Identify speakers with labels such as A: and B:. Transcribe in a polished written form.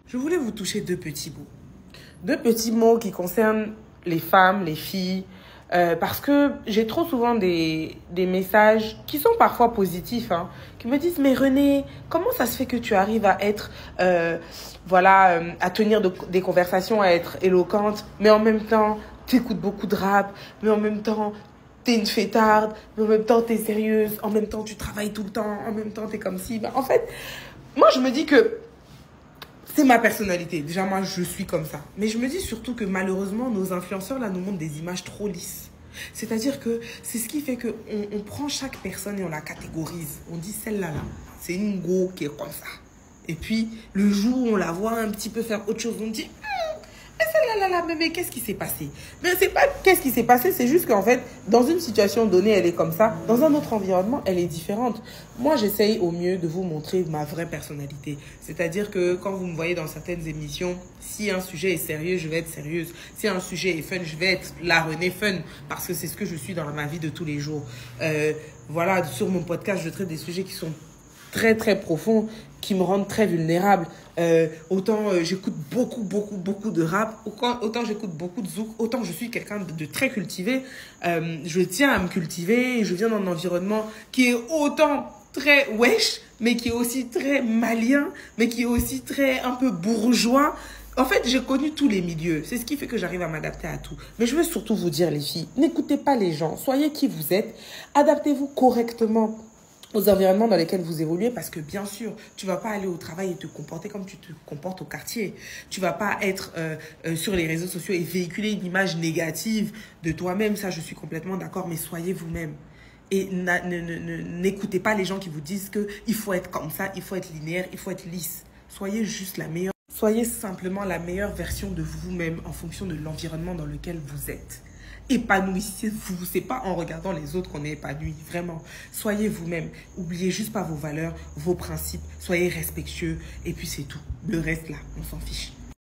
A: je voulais vous toucher deux petits mots. Deux petits mots qui concernent les femmes, les filles, parce que j'ai trop souvent des messages qui sont parfois positifs, hein, qui me disent, mais Renée, comment ça se fait que tu arrives à être, à tenir des conversations, à être éloquente, mais en même temps, tu écoutes beaucoup de rap, mais en même temps, t'es une fêtarde, mais en même temps, t'es sérieuse, en même temps, tu travailles tout le temps, en même temps, t'es comme si... Ben, en fait, moi, je me dis que c'est ma personnalité. Déjà, moi, je suis comme ça. Mais je me dis surtout que malheureusement, nos influenceurs, là, nous montrent des images trop lisses. C'est-à-dire que c'est ce qui fait qu'on on prend chaque personne et on la catégorise. On dit, celle-là, là, c'est une go qui est comme ça. Et puis, le jour où on la voit un petit peu faire autre chose, on dit, mais celle-là, là, mais qu'est-ce qui s'est passé? Mais c'est pas qu'est-ce qui s'est passé, c'est juste qu'en fait, dans une situation donnée, elle est comme ça. Dans un autre environnement, elle est différente. Moi, j'essaye au mieux de vous montrer ma vraie personnalité. C'est-à-dire que quand vous me voyez dans certaines émissions, si un sujet est sérieux, je vais être sérieuse. Si un sujet est fun, je vais être la Renée fun. Parce que c'est ce que je suis dans ma vie de tous les jours. Sur mon podcast, je traite des sujets qui sont très très profonds, qui me rendent très vulnérable. Autant j'écoute beaucoup de rap, autant j'écoute beaucoup de zouk, autant je suis quelqu'un de très cultivé. Je tiens à me cultiver, je viens d'un environnement qui est autant très wesh, mais qui est aussi très malien, mais qui est aussi très un peu bourgeois. En fait, j'ai connu tous les milieux. C'est ce qui fait que j'arrive à m'adapter à tout. Mais je veux surtout vous dire, les filles, n'écoutez pas les gens. Soyez qui vous êtes. Adaptez-vous correctement aux environnements dans lesquels vous évoluez, parce que bien sûr, tu vas pas aller au travail et te comporter comme tu te comportes au quartier. Tu vas pas être sur les réseaux sociaux et véhiculer une image négative de toi-même. Ça, je suis complètement d'accord, mais soyez vous-même. Et n'écoutez pas les gens qui vous disent qu'il faut être comme ça, il faut être linéaire, il faut être lisse. Soyez juste la meilleure. Soyez simplement la meilleure version de vous-même en fonction de l'environnement dans lequel vous êtes. Épanouissez-vous, c'est pas en regardant les autres qu'on est épanoui, vraiment. Soyez vous-même, oubliez juste pas vos valeurs, vos principes, soyez respectueux et puis c'est tout. Le reste là, on s'en fiche.